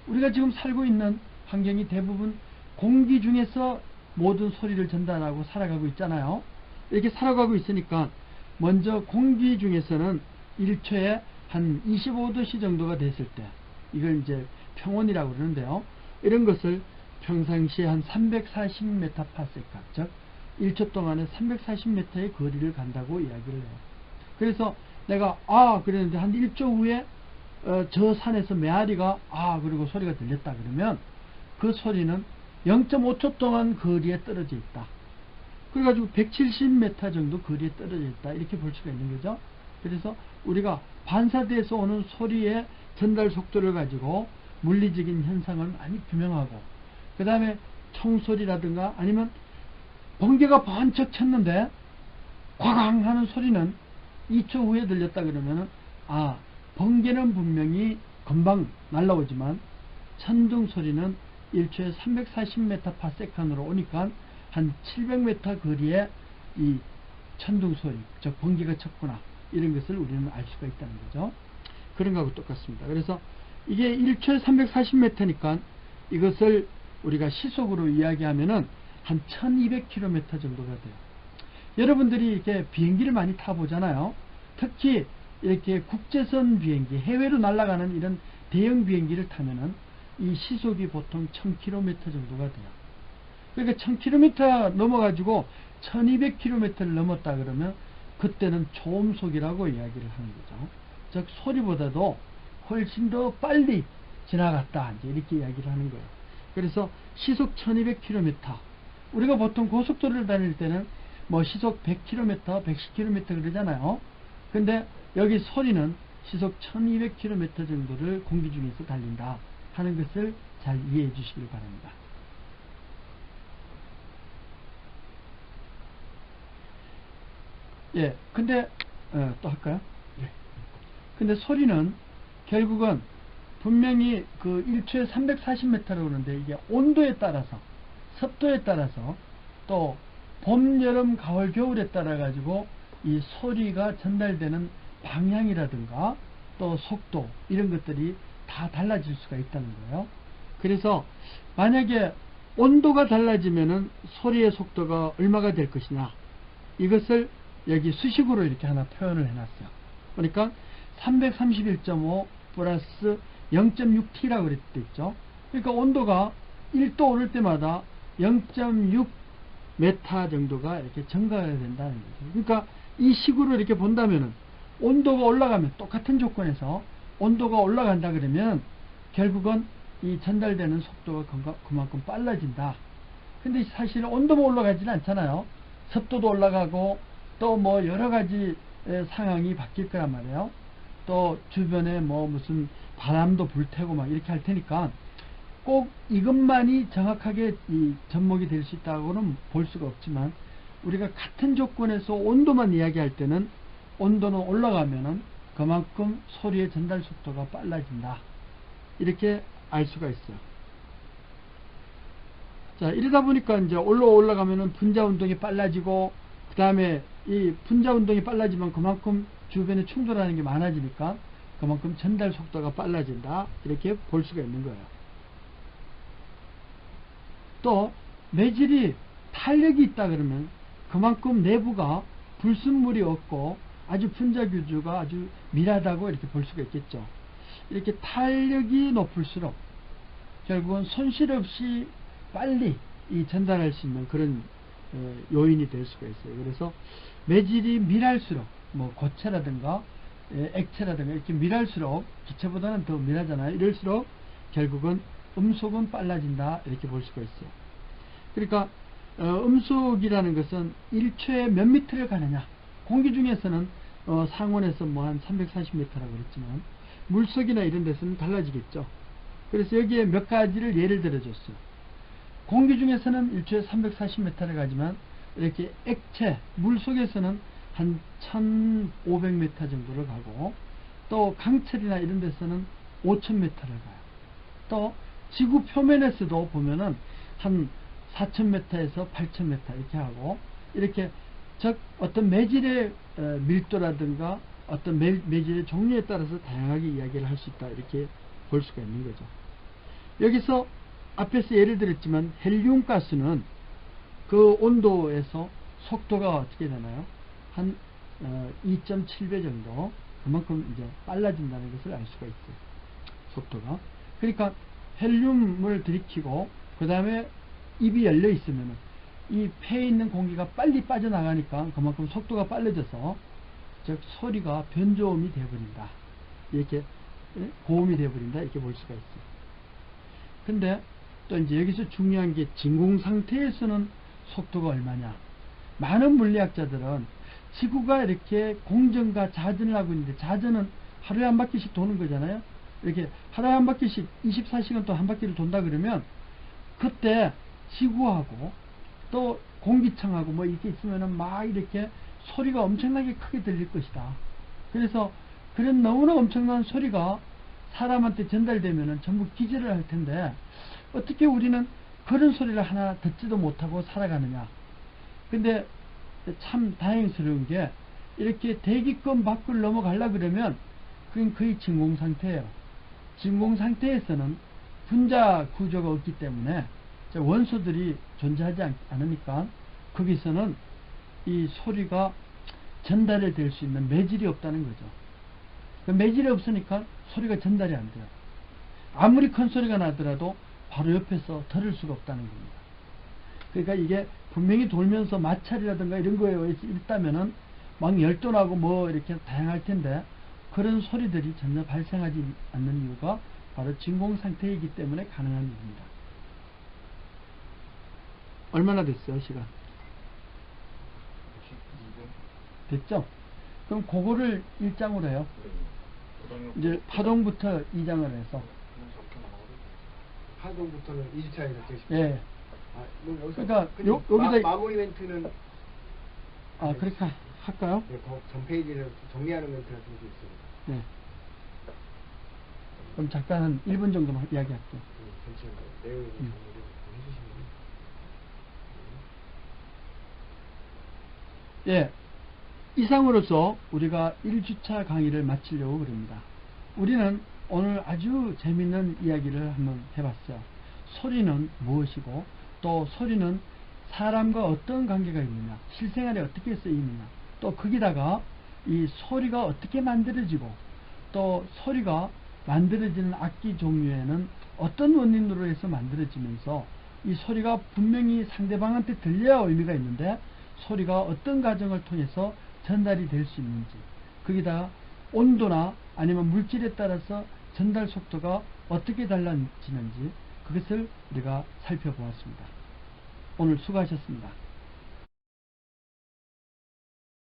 우리가 지금 살고 있는 환경이 대부분 공기 중에서 모든 소리를 전달하고 살아가고 있잖아요. 이렇게 살아가고 있으니까 먼저 공기 중에서는 1초에 한 25도씨 정도가 됐을 때, 이걸 이제 평온이라고 그러는데요. 이런 것을 평상시에 한 340m/s, 즉 1초 동안에 340m의 거리를 간다고 이야기를 해요. 그래서 내가 그랬는데 한 1초 후에 저 산에서 메아리가 그리고 소리가 들렸다 그러면 그 소리는 0.5초 동안 거리에 떨어져 있다. 그래가지고 170m 정도 거리에 떨어져 있다. 이렇게 볼 수가 있는 거죠. 그래서 우리가 반사돼서 오는 소리의 전달 속도를 가지고 물리적인 현상을 많이 규명하고, 그 다음에 총소리라든가 아니면 번개가 번쩍 쳤는데 꽝 하는 소리는 2초 후에 들렸다 그러면은 번개는 분명히 금방 날라오지만 천둥 소리는 1초에 340m/s으로 오니까 한 700m 거리에 이 천둥 소리, 즉 번개가 쳤구나, 이런 것을 우리는 알 수가 있다는 거죠. 그런 거하고 똑같습니다. 그래서 이게 1초에 340m니까 이것을 우리가 시속으로 이야기하면은 한 1200km 정도가 돼요. 여러분들이 이렇게 비행기를 많이 타보잖아요. 특히 이렇게 국제선 비행기, 해외로 날아가는 이런 대형 비행기를 타면은 이 시속이 보통 1000km 정도가 돼요. 그러니까 1000km 넘어가지고 1200km를 넘었다 그러면 그때는 초음속이라고 이야기를 하는 거죠. 즉 소리보다도 훨씬 더 빨리 지나갔다, 이제 이렇게 이야기를 하는 거예요. 그래서 시속 1200km, 우리가 보통 고속도로를 다닐 때는 뭐 시속 100km, 110km 그러잖아요. 근데 여기 소리는 시속 1200km 정도를 공기 중에서 달린다 하는 것을 잘 이해해 주시길 바랍니다. 예, 근데 또 할까요? 예. 근데 소리는 결국은 분명히 그 1초에 340m라고 그러는데 이게 온도에 따라서, 습도에 따라서, 또 봄, 여름, 가을, 겨울에 따라 가지고 이 소리가 전달되는 방향이라든가 또 속도, 이런 것들이 다 달라질 수가 있다는 거예요. 그래서 만약에 온도가 달라지면은 소리의 속도가 얼마가 될 것이냐, 이것을 여기 수식으로 이렇게 하나 표현을 해놨어요. 그러니까 331.5 플러스 0.6T라고 그랬대 있죠. 그러니까 온도가 1도 오를 때마다 0.6 메타 정도가 이렇게 증가해야 된다는 거죠. 그러니까 이 식으로 이렇게 본다면은 온도가 올라가면, 똑같은 조건에서 온도가 올라간다 그러면 결국은 이 전달되는 속도가 그만큼 빨라진다. 근데 사실 온도만 올라가지는 않잖아요. 습도도 올라가고 또 뭐 여러 가지 상황이 바뀔 거란 말이에요. 또 주변에 뭐 무슨 바람도 불태고 막 이렇게 할 테니까 꼭 이것만이 정확하게 이 접목이 될 수 있다고는 볼 수가 없지만, 우리가 같은 조건에서 온도만 이야기할 때는 온도는 올라가면은 그만큼 소리의 전달 속도가 빨라진다, 이렇게 알 수가 있어요. 자, 이러다 보니까 이제 올라가면은 분자 운동이 빨라지고, 그 다음에 이 분자 운동이 빨라지면 그만큼 주변에 충돌하는 게 많아지니까 그만큼 전달 속도가 빨라진다, 이렇게 볼 수가 있는 거예요. 또 매질이 탄력이 있다 그러면 그만큼 내부가 불순물이 없고 아주 분자 규주가 아주 밀하다고 이렇게 볼 수가 있겠죠. 이렇게 탄력이 높을수록 결국은 손실 없이 빨리 이 전달할 수 있는 그런 요인이 될 수가 있어요. 그래서 매질이 밀할수록, 뭐 고체라든가 액체라든가 이렇게 밀할수록, 기체보다는 더 밀하잖아요. 이럴수록 결국은 음속은 빨라진다, 이렇게 볼 수가 있어요. 그러니까 음속이라는 것은 1초에 몇 미터를 가느냐, 공기 중에서는 상온에서 뭐 한 340m라고 그랬지만 물속이나 이런 데서는 달라지겠죠. 그래서 여기에 몇 가지를 예를 들어 줬어요. 공기 중에서는 1초에 340m를 가지만 이렇게 액체, 물속에서는 한 1500m 정도를 가고, 또 강철이나 이런 데서는 5000m를 가요. 또 지구 표면에서도 보면은 한 4000m에서 8000m 이렇게 하고, 이렇게 즉 어떤 매질의 밀도라든가 어떤 매질의 종류에 따라서 다양하게 이야기를 할 수 있다, 이렇게 볼 수가 있는 거죠. 여기서 앞에서 예를 들었지만 헬륨 가스는 그 온도에서 속도가 어떻게 되나요? 한 2.7배 정도, 그만큼 이제 빨라진다는 것을 알 수가 있어요. 속도가. 그러니까 헬륨을 들이키고 그 다음에 입이 열려 있으면 이 폐에 있는 공기가 빨리 빠져나가니까 그만큼 속도가 빨라져서 즉 소리가 변조음이 되어버린다. 이렇게 고음이 되어버린다. 이렇게 볼 수가 있어요. 근데 또 이제 여기서 중요한 게 진공 상태에서는 속도가 얼마냐. 많은 물리학자들은 지구가 이렇게 공전과 자전을 하고 있는데, 자전은 하루에 한 바퀴씩 도는 거잖아요. 이렇게 하루에 한 바퀴씩 24시간 동안 한 바퀴를 돈다 그러면 그때 지구하고 또 공기청하고 뭐 이렇게 있으면은 막 이렇게 소리가 엄청나게 크게 들릴 것이다. 그래서 그런 너무나 엄청난 소리가 사람한테 전달되면은 전부 기절을 할 텐데 어떻게 우리는 그런 소리를 하나 듣지도 못하고 살아가느냐. 근데 참 다행스러운 게 이렇게 대기권 밖을 넘어가려 그러면 그건 거의 진공 상태예요. 진공 상태에서는 분자 구조가 없기 때문에 원소들이 존재하지 않으니까 거기서는 이 소리가 전달이 될 수 있는 매질이 없다는 거죠. 그 매질이 없으니까 소리가 전달이 안 돼요. 아무리 큰 소리가 나더라도 바로 옆에서 들을 수가 없다는 겁니다. 그러니까 이게 분명히 돌면서 마찰이라든가 이런 거에 있다면은 막 열도나고 뭐 이렇게 다양할 텐데 그런 소리들이 전혀 발생하지 않는 이유가 바로 진공 상태이기 때문에 가능한 일입니다. 얼마나 됐어요, 시간? 됐죠? 그럼 그거를 1장으로 해요. 이제 파동부터 2장을 해서. 파동부터는 2주차에 적으시고. 예. 아, 그러니까 여기다 마무리 멘트는 그렇게 할까요? 네, 전 페이지를 정리하는 멘트가 좀 있습니다. 네. 그럼 잠깐 한 1분 정도만 이야기할게요. 전체 내용을 정리를 해주시면. 예. 이상으로서 우리가 1주차 강의를 마치려고 그럽니다. 우리는 오늘 아주 재밌는 이야기를 한번 해봤어요. 소리는 무엇이고 또 소리는 사람과 어떤 관계가 있느냐, 실생활에 어떻게 쓰이느냐, 또 거기다가 이 소리가 어떻게 만들어지고 또 소리가 만들어지는 악기 종류에는 어떤 원인으로 해서 만들어지면서 이 소리가 분명히 상대방한테 들려야 의미가 있는데 소리가 어떤 과정을 통해서 전달이 될 수 있는지, 거기다 온도나 아니면 물질에 따라서 전달 속도가 어떻게 달라지는지 그것을 우리가 살펴보았습니다. 오늘 수고하셨습니다.